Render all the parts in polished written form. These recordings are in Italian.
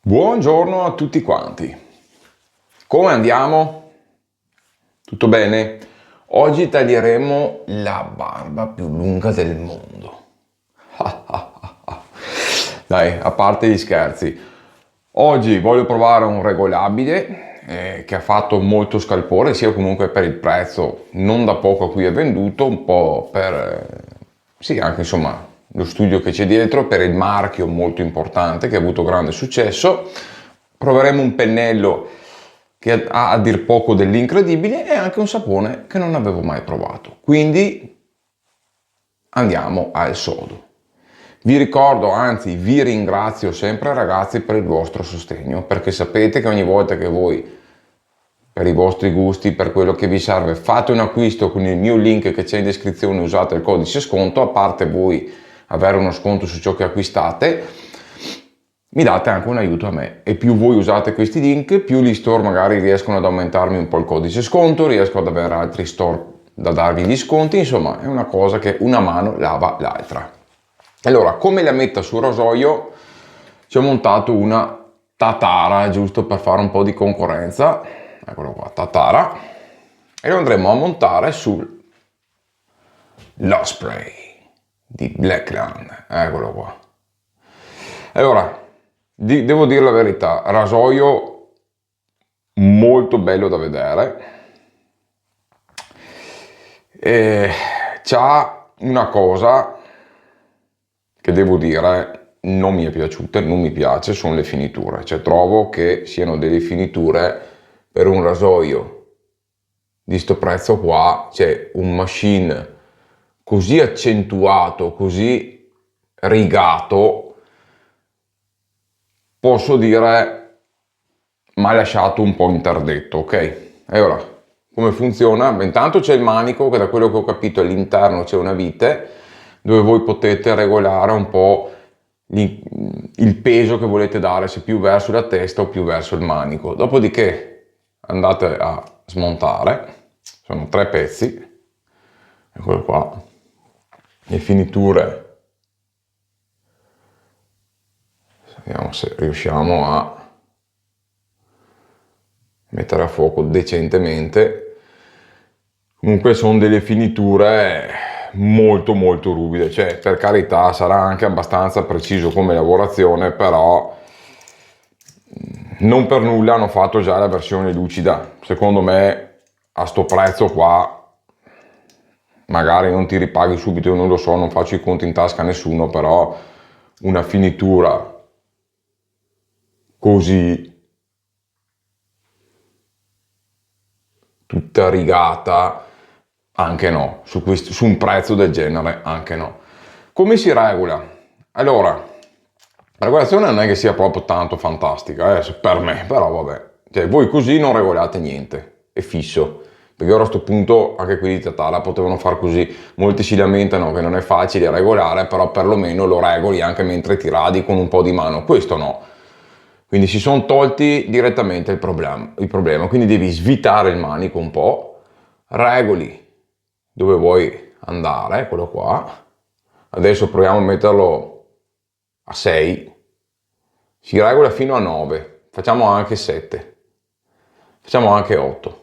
Buongiorno a tutti quanti. Come andiamo? Tutto bene? Oggi taglieremo la barba più lunga del mondo. Dai, a parte gli scherzi. Oggi voglio provare un regolabile che ha fatto molto scalpore, sia comunque per il prezzo, non da poco a cui è venduto, un po' per sì, anche insomma lo studio che c'è dietro, per il marchio molto importante che ha avuto grande successo. Proveremo un pennello che ha a dir poco dell'incredibile e anche un sapone che non avevo mai provato. Quindi andiamo al sodo. Vi ricordo, anzi vi ringrazio sempre ragazzi per il vostro sostegno, perché sapete che ogni volta che voi, per i vostri gusti, per quello che vi serve, fate un acquisto con il mio link che c'è in descrizione, usate il codice sconto, a parte voi avere uno sconto su ciò che acquistate, mi date anche un aiuto a me, e più voi usate questi link, più gli store magari riescono ad aumentarmi un po' il codice sconto, riesco ad avere altri store da darvi gli sconti, insomma è una cosa che una mano lava l'altra. Allora, come la metta sul rasoio, ci ho montato una Tatara, giusto per fare un po' di concorrenza, eccolo qua, Tatara, e lo andremo a montare sul L'Osprey di Blackland, eccolo qua. Allora, devo dire la verità, rasoio molto bello da vedere, e c'ha una cosa che devo dire non mi è piaciuta, non mi piace, sono le finiture, cioè trovo che siano delle finiture per un rasoio di sto prezzo qua, cioè un machine così accentuato, così rigato, posso dire mi ha lasciato un po' interdetto, ok? E ora, come funziona? Beh, intanto c'è il manico che, da quello che ho capito, all'interno c'è una vite dove voi potete regolare un po' il peso che volete dare, se più verso la testa o più verso il manico. Dopodiché andate a smontare, sono 3 pezzi, eccolo qua, le finiture. Vediamo se riusciamo a mettere a fuoco decentemente. Comunque sono delle finiture molto ruvide, cioè per carità sarà anche abbastanza preciso come lavorazione, però non per nulla hanno fatto già la versione lucida. Secondo me a sto prezzo qua magari non ti ripaghi subito, io non lo so, non faccio i conti in tasca a nessuno, però una finitura così tutta rigata, anche no, su un prezzo del genere anche no. Come si regola? Allora, la regolazione non è che sia proprio tanto fantastica, per me, però vabbè, cioè, voi così non regolate niente, è fisso, perché ora a sto punto anche quelli di Tatara potevano far così. Molti si lamentano che non è facile regolare, però perlomeno lo regoli anche mentre ti radi con un po' di mano, questo no. Quindi si sono tolti direttamente il problema, quindi devi svitare il manico un po', regoli dove vuoi andare, quello qua. Adesso proviamo a metterlo a 6, si regola fino a 9, facciamo anche 7, facciamo anche 8.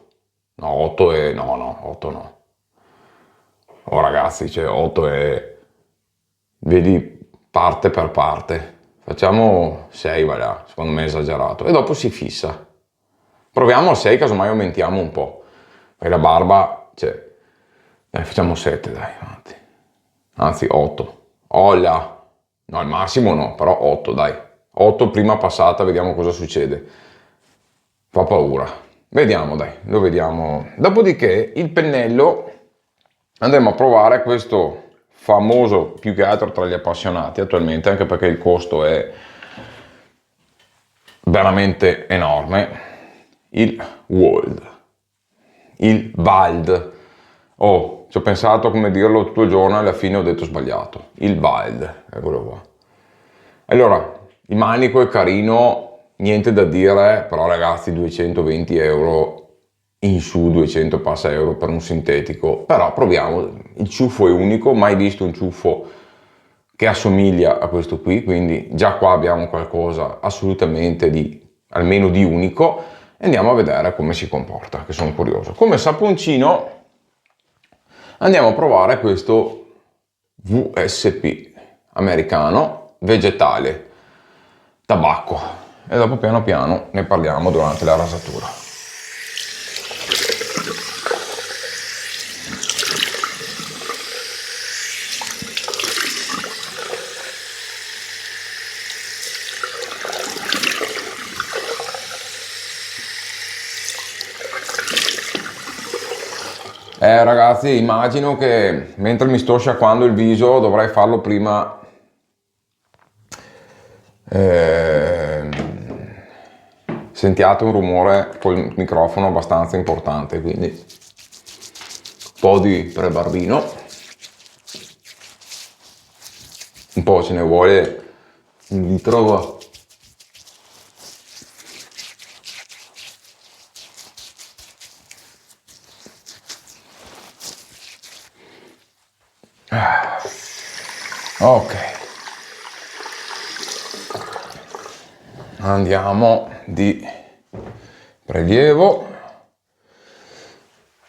No, 8 è... no, 8 no. Oh ragazzi, cioè 8 è... vedi parte per parte. Facciamo 6, va là, secondo me è esagerato. E dopo si fissa. Proviamo a 6, casomai aumentiamo un po'. Poi la barba, cioè... Dai, facciamo 7, dai, avanti. Anzi, 8. Olla! No, al massimo no, però 8, dai. 8 prima passata, vediamo cosa succede. Fa paura. Vediamo, dai, lo vediamo. Dopodiché, il pennello, andremo a provare questo famoso, più che altro tra gli appassionati attualmente, anche perché il costo è veramente enorme, il Wald. Oh, ci ho pensato come dirlo tutto il giorno e alla fine ho detto sbagliato. Il Wald, eccolo qua. Allora, il manico è carino, niente da dire, però ragazzi 220 euro in su, 200 passa euro per un sintetico, però proviamo. Il ciuffo è unico, mai visto un ciuffo che assomiglia a questo qui, quindi già qua abbiamo qualcosa assolutamente almeno di unico, e andiamo a vedere come si comporta, che sono curioso. Come saponcino andiamo a provare questo VSP americano vegetale tabacco, e dopo piano piano ne parliamo durante la rasatura. Ragazzi, immagino che mentre mi sto sciacquando il viso dovrei farlo prima. Sentiate un rumore col microfono abbastanza importante, quindi un po' di prebarbino, un po' ce ne vuole un litro. Ok, andiamo di prelievo.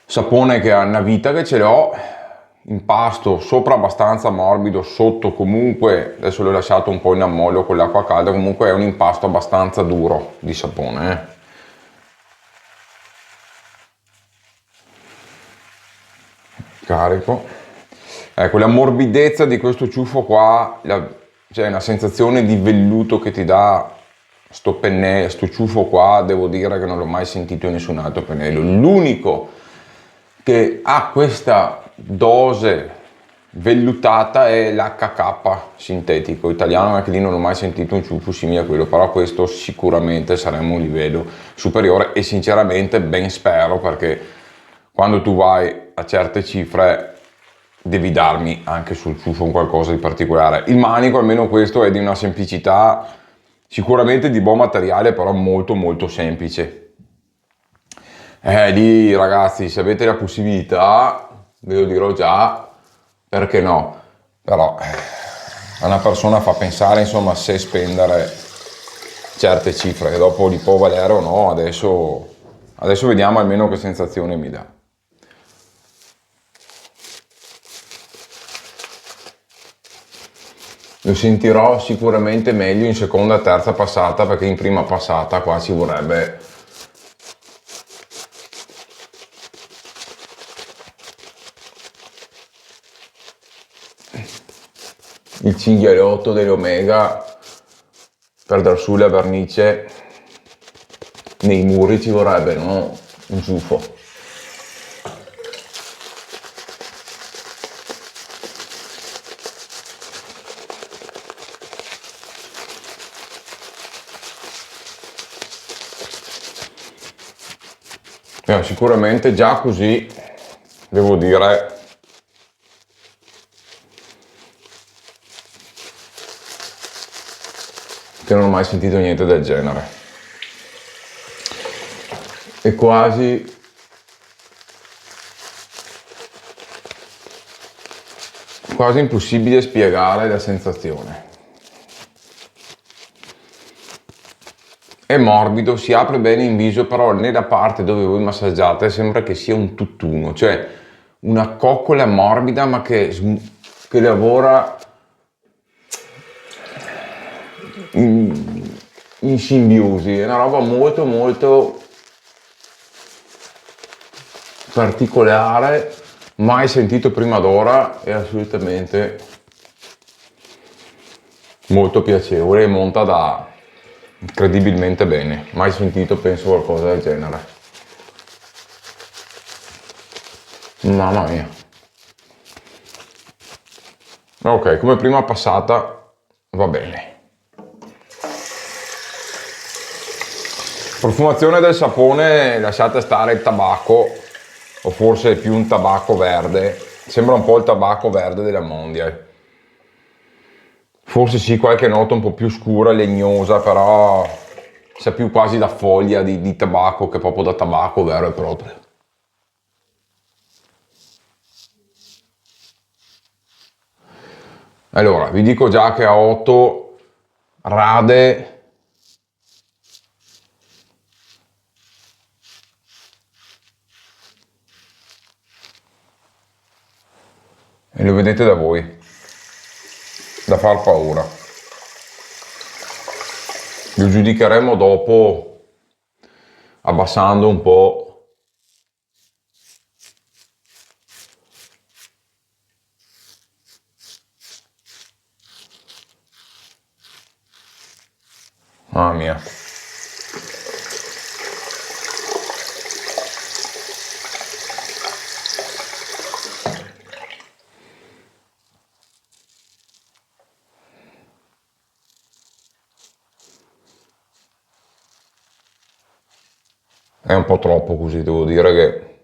Sapone che ha una vita che ce l'ho, impasto sopra abbastanza morbido, sotto comunque, adesso l'ho lasciato un po' in ammollo con l'acqua calda, comunque è un impasto abbastanza duro di sapone. Carico. Ecco, la morbidezza di questo ciuffo qua, cioè una sensazione di velluto che ti dà sto pennello, sto ciuffo qua, devo dire che non l'ho mai sentito in nessun altro pennello. L'unico che ha questa dose vellutata è l'HK sintetico italiano, anche lì non ho mai sentito un ciuffo simile a quello, però questo sicuramente saremo un livello superiore, e sinceramente ben spero, perché quando tu vai a certe cifre devi darmi anche sul ciuffo un qualcosa di particolare. Il manico, almeno questo, è di una semplicità, sicuramente di buon materiale, però molto molto semplice. Lì ragazzi, se avete la possibilità, ve lo dirò già, perché no, però a una persona fa pensare, insomma, se spendere certe cifre, che dopo li può valere o no. Adesso vediamo almeno che sensazione mi dà. Lo sentirò sicuramente meglio in seconda e terza passata, perché in prima passata qua ci vorrebbe il cinghialotto dell'Omega per dar su la vernice nei muri, ci vorrebbe, no? Un ciuffo. Sicuramente già così devo dire che non ho mai sentito niente del genere. È quasi impossibile spiegare la sensazione. È morbido, si apre bene in viso, però nella parte dove voi massaggiate sembra che sia un tutt'uno, cioè una coccola morbida ma che lavora in simbiosi. È una roba molto molto particolare, mai sentito prima d'ora, e assolutamente molto piacevole, e monta da incredibilmente bene. Mai sentito, penso, qualcosa del genere. Mamma mia. Ok, come prima passata va bene. Profumazione del sapone, lasciate stare il tabacco, o forse più un tabacco verde. Sembra un po' il tabacco verde della Mondial. Forse sì, qualche nota un po' più scura, legnosa, però sa più quasi da foglia di tabacco che proprio da tabacco vero e proprio. Allora, vi dico già che a 8 rade e lo vedete da voi, da far paura. Lo giudicheremo dopo abbassando un po'. Mamma mia. È un po' troppo così, devo dire che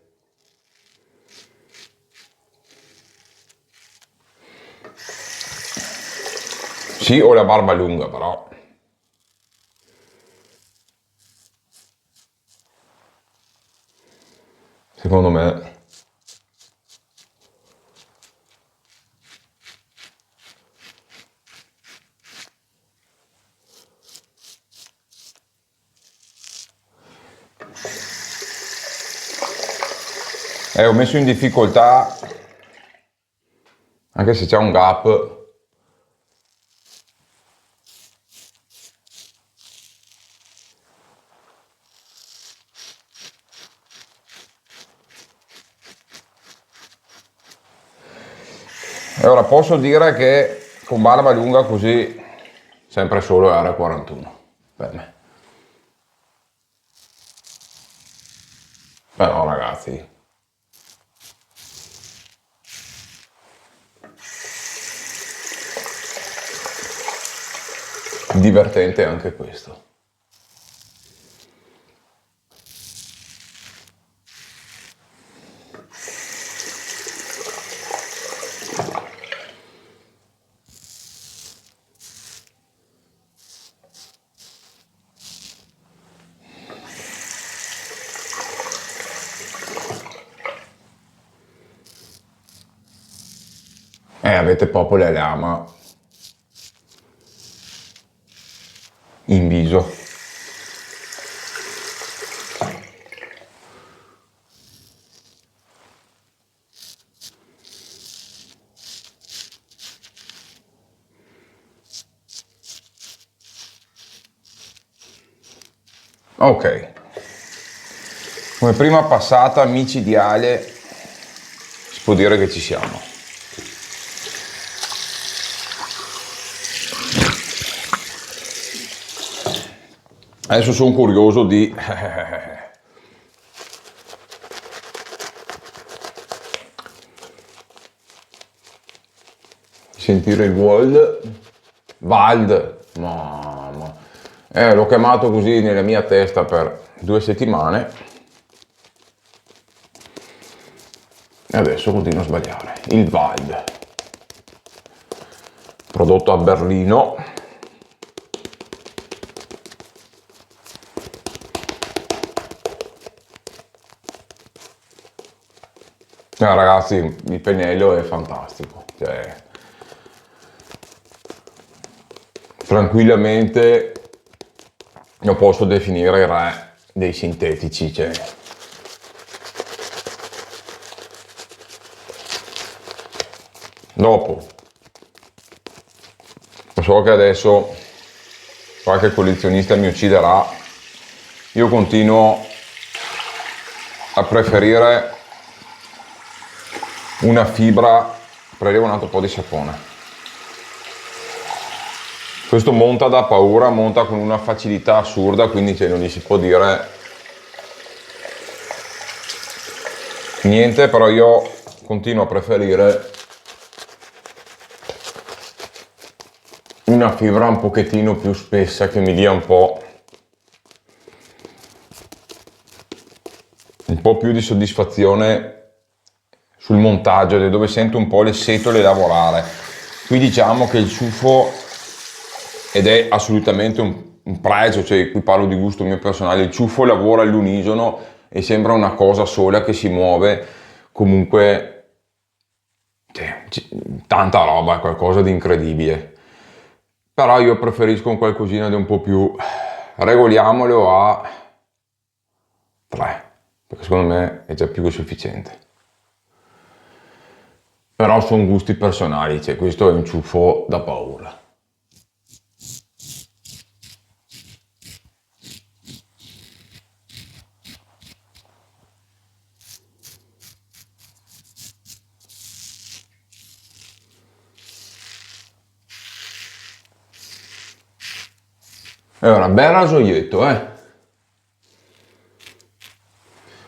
sì, ho la barba lunga, però secondo me ho messo in difficoltà, anche se c'è un gap. E ora posso dire che con barba lunga così, sempre solo R41 per me. Però ragazzi, divertente anche questo. Avete proprio la lama in viso. Ok, come prima passata micidiale si può dire che ci siamo. Adesso sono curioso di sentire il Wald, mamma, l'ho chiamato così nella mia testa per 2 settimane e adesso continuo a sbagliare. Il Wald, prodotto a Berlino. Ragazzi, il pennello è fantastico, cioè, tranquillamente lo posso definire il re dei sintetici, cioè. Dopo, so che adesso qualche collezionista mi ucciderà, io continuo a preferire una fibra, prelevo un altro po' di sapone. Questo monta da paura, monta con una facilità assurda, quindi non gli si può dire niente, però io continuo a preferire una fibra un pochettino più spessa che mi dia un po' più di soddisfazione sul montaggio, dove sento un po' le setole lavorare. Qui diciamo che il ciuffo, ed è assolutamente un pregio, cioè qui parlo di gusto mio personale, il ciuffo lavora all'unisono e sembra una cosa sola che si muove comunque, cioè tanta roba, qualcosa di incredibile. Però io preferisco un qualcosina di un po' più, regoliamolo a 3, perché secondo me è già più che sufficiente. Però sono gusti personali, cioè questo è un ciuffo da paura. È una bella rasoietto,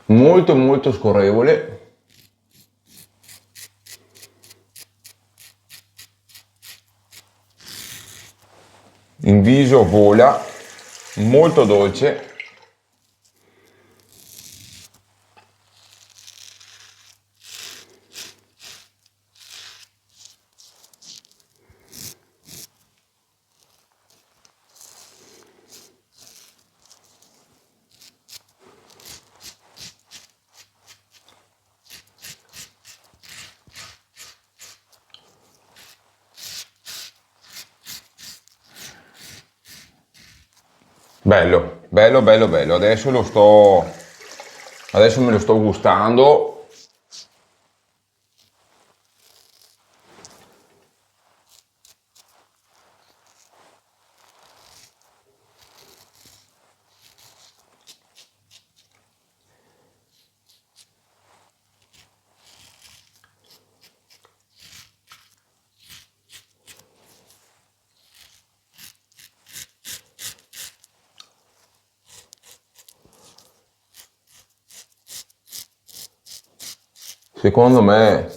molto molto scorrevole, in viso vola, molto dolce. Bello, bello, bello, bello. Adesso me lo sto gustando. Secondo me,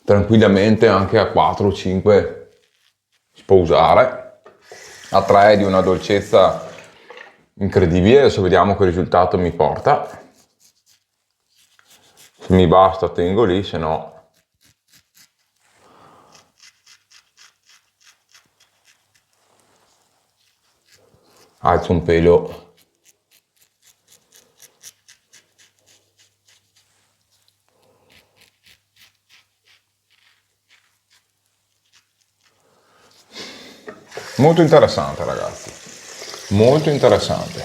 tranquillamente anche a 4 o 5 si può usare. A 3 è di una dolcezza incredibile. Adesso vediamo che risultato mi porta. Se mi basta tengo lì, se no alzo un pelo. Molto interessante, ragazzi, molto interessante,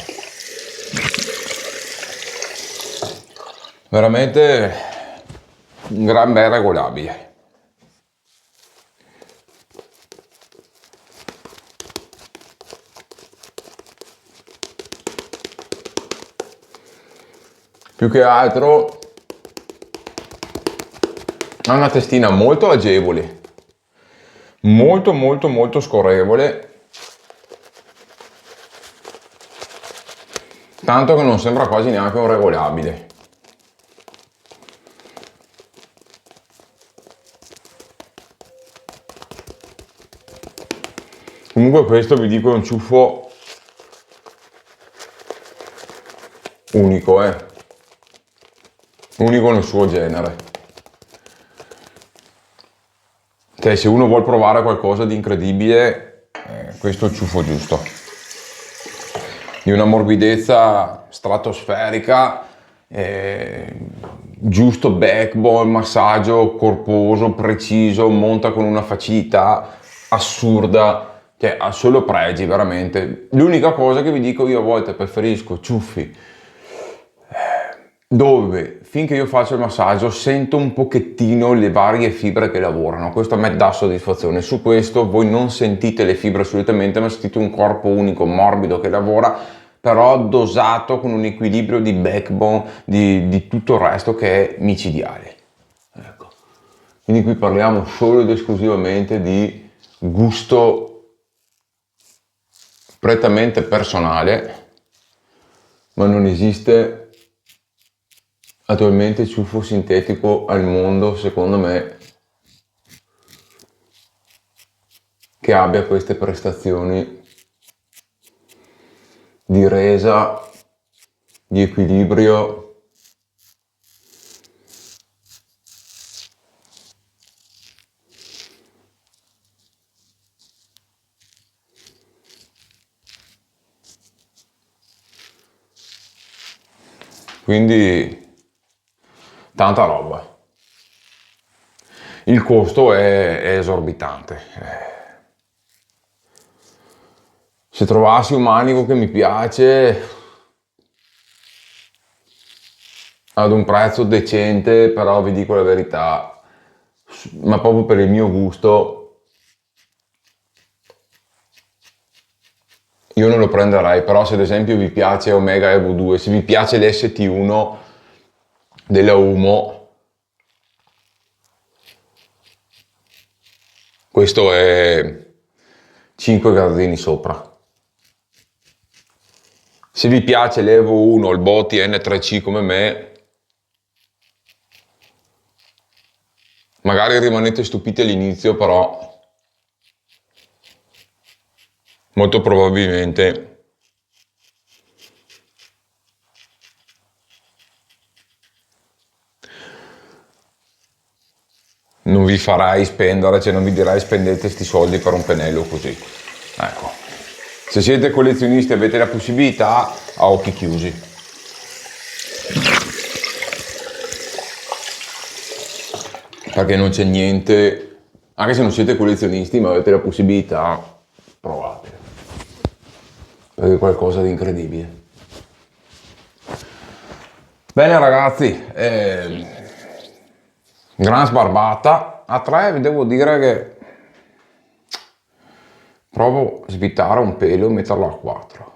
veramente un gran bel regolabile. Più che altro ha una testina molto agevole, molto molto molto scorrevole, tanto che non sembra quasi neanche un regolabile. Comunque questo vi dico è un ciuffo unico, unico nel suo genere. Cioè, se uno vuole provare qualcosa di incredibile, questo è il ciuffo giusto. Di una morbidezza stratosferica, giusto backbone, massaggio corposo, preciso, monta con una facilità assurda, cioè ha solo pregi veramente. L'unica cosa che vi dico, io a volte preferisco ciuffi dove finché io faccio il massaggio sento un pochettino le varie fibre che lavorano. Questo a me dà soddisfazione. Su questo voi non sentite le fibre assolutamente, ma sentite un corpo unico, morbido, che lavora, però dosato con un equilibrio di backbone, di tutto il resto che è micidiale. Ecco. Quindi qui parliamo solo ed esclusivamente di gusto prettamente personale, ma non esiste attualmente ciuffo sintetico al mondo, secondo me, che abbia queste prestazioni di resa, di equilibrio. Quindi tanta roba. il costo è esorbitante. Se trovassi un manico che mi piace ad un prezzo decente, però vi dico la verità, ma proprio per il mio gusto, io non lo prenderei. Però se ad esempio vi piace Omega Evo 2, se vi piace l'ST1 della Umo, questo è 5 gradini sopra. Se vi piace l'Evo 1, il Boti N3C come me, magari rimanete stupiti all'inizio, però molto probabilmente non vi farai spendere, cioè non vi direi spendete sti soldi per un pennello così. Ecco, se siete collezionisti e avete la possibilità, a occhi chiusi. Perché non c'è niente, anche se non siete collezionisti ma avete la possibilità, provate. Perché è qualcosa di incredibile. Bene ragazzi, gran sbarbata. A 3 vi devo dire che provo a svitare un pelo e metterlo a 4.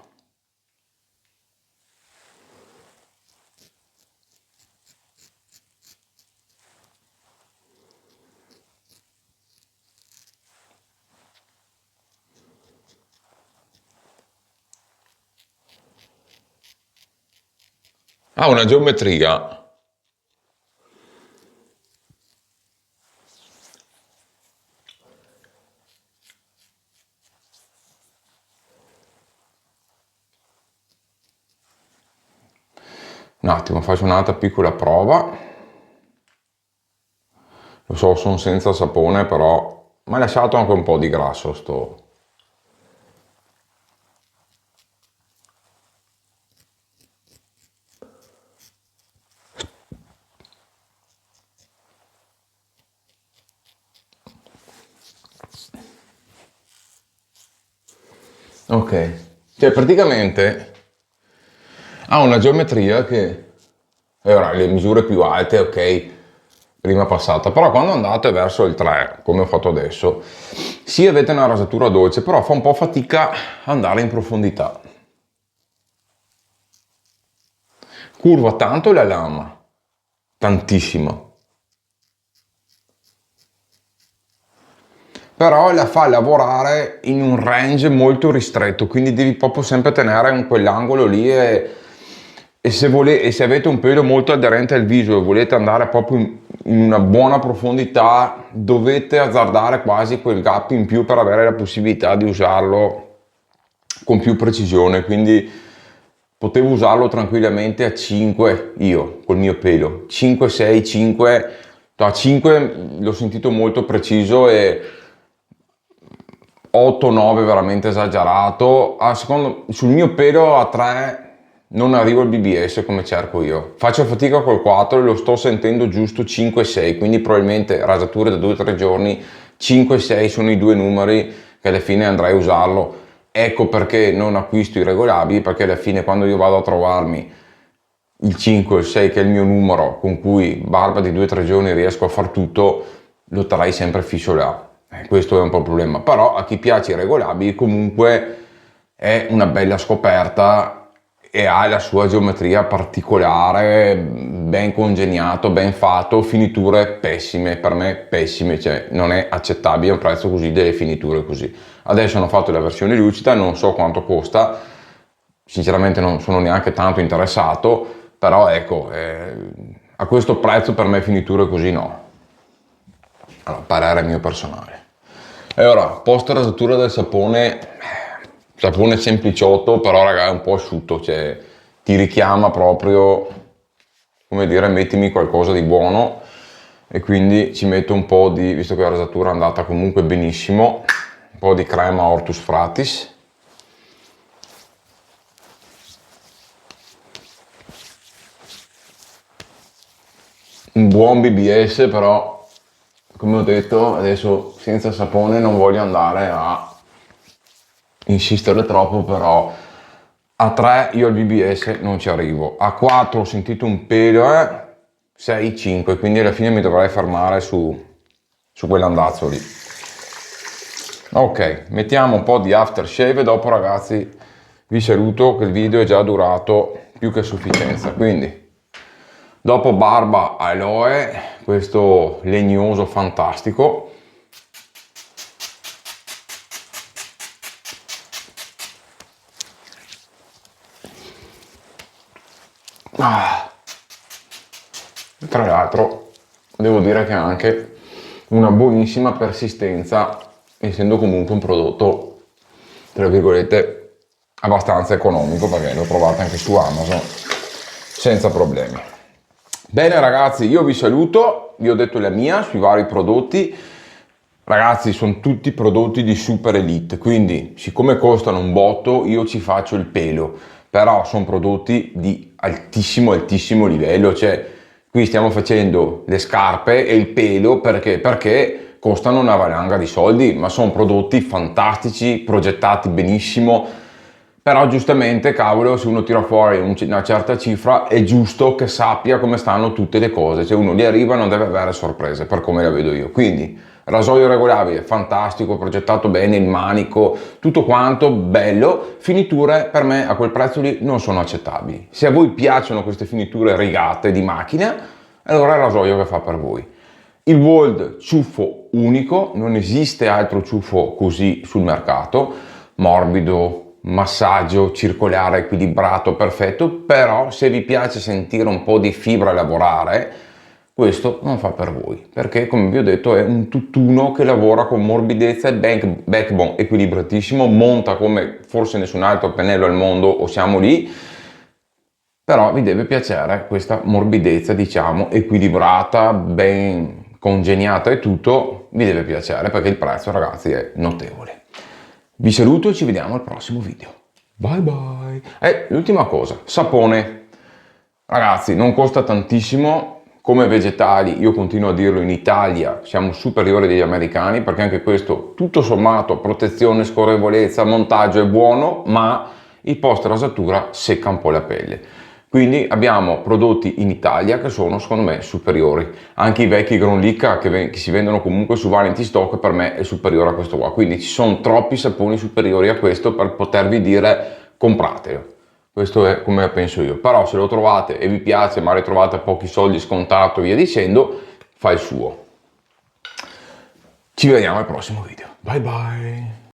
Ha una geometria. Un attimo, faccio un'altra piccola prova. Lo so, sono senza sapone, però mi ha lasciato anche un po' di grasso sto. Ok, cioè praticamente ha una geometria che ora le misure più alte, ok, prima passata, però quando andate verso il 3, come ho fatto adesso, sì avete una rasatura dolce, però fa un po' fatica andare in profondità. Curva tanto la lama, tantissimo. Però la fa lavorare in un range molto ristretto, quindi devi proprio sempre tenere in quell'angolo lì e se avete un pelo molto aderente al viso e volete andare proprio in una buona profondità, dovete azzardare quasi quel gap in più per avere la possibilità di usarlo con più precisione. Quindi potevo usarlo tranquillamente a 5 io col mio pelo, 5, 6, 5, a 5 l'ho sentito molto preciso e 8, 9 veramente esagerato. Sul mio pelo a 3 non arrivo al BBS come cerco io. Faccio fatica col 4 e lo sto sentendo giusto 5, 6, quindi probabilmente rasature da 2-3 giorni, 5, 6 sono i due numeri che alla fine andrei a usarlo. Ecco perché non acquisto i regolabili, perché alla fine quando io vado a trovarmi il 5 o il 6 che è il mio numero con cui barba di 2-3 giorni riesco a far tutto, lo terrei sempre fisso là. Questo è un po' il problema, però a chi piace i regolabili comunque è una bella scoperta e ha la sua geometria particolare, ben congegnato, ben fatto, finiture pessime, per me pessime, cioè non è accettabile a un prezzo così delle finiture così. Adesso hanno fatto la versione lucida, non so quanto costa, sinceramente non sono neanche tanto interessato, però ecco, a questo prezzo per me finiture così no. Allora, parere mio personale. E ora, post rasatura del sapone sempliciotto, però raga è un po' asciutto, cioè ti richiama proprio, come dire, mettimi qualcosa di buono e quindi ci metto un po' di, visto che la rasatura è andata comunque benissimo, un po' di crema Ortus Fratis. Un buon BBS però come ho detto, adesso senza sapone non voglio andare a insistere troppo, però a 3 io al BBS non ci arrivo, a 4 ho sentito un pelo, 6, 5, quindi alla fine mi dovrei fermare su quell'andazzo lì. Ok, mettiamo un po' di aftershave e dopo ragazzi vi saluto che il video è già durato più che a sufficienza, quindi dopo barba aloe, questo legnoso fantastico, tra l'altro devo dire che ha anche una buonissima persistenza, essendo comunque un prodotto tra virgolette abbastanza economico, perché l'ho trovato anche su Amazon senza problemi. Bene ragazzi, io vi saluto, vi ho detto la mia sui vari prodotti. Ragazzi, sono tutti prodotti di super elite, quindi siccome costano un botto io ci faccio il pelo, però sono prodotti di altissimo altissimo livello, cioè qui stiamo facendo le scarpe e il pelo perché costano una valanga di soldi, ma sono prodotti fantastici, progettati benissimo. Però giustamente, cavolo, se uno tira fuori una certa cifra è giusto che sappia come stanno tutte le cose, cioè uno lì arriva e non deve avere sorprese, per come la vedo io. Quindi rasoio regolabile, fantastico, progettato bene, il manico, tutto quanto, bello. Finiture per me a quel prezzo lì non sono accettabili. Se a voi piacciono queste finiture rigate di macchina, allora è il rasoio che fa per voi. Il World ciuffo unico, non esiste altro ciuffo così sul mercato, morbido, massaggio circolare equilibrato, perfetto, però se vi piace sentire un po' di fibra lavorare, questo non fa per voi, perché come vi ho detto è un tutt'uno che lavora con morbidezza e backbone equilibratissimo, monta come forse nessun altro pennello al mondo, o siamo lì, però vi deve piacere questa morbidezza, diciamo, equilibrata, ben congegnata e tutto, vi deve piacere perché il prezzo ragazzi è notevole. Vi saluto e ci vediamo al prossimo video. Bye bye. E l'ultima cosa, sapone. Ragazzi, non costa tantissimo. Come vegetali, io continuo a dirlo, in Italia siamo superiori degli americani, perché anche questo, tutto sommato, protezione, scorrevolezza, montaggio è buono, ma il post rasatura secca un po' la pelle. Quindi abbiamo prodotti in Italia che sono secondo me superiori. Anche i vecchi Gronlicca che si vendono comunque su Valenti Stock per me è superiore a questo qua. Quindi ci sono troppi saponi superiori a questo per potervi dire compratelo. Questo è come penso io. Però se lo trovate e vi piace, magari trovate a pochi soldi scontato e via dicendo, fa il suo. Ci vediamo al prossimo video. Bye bye.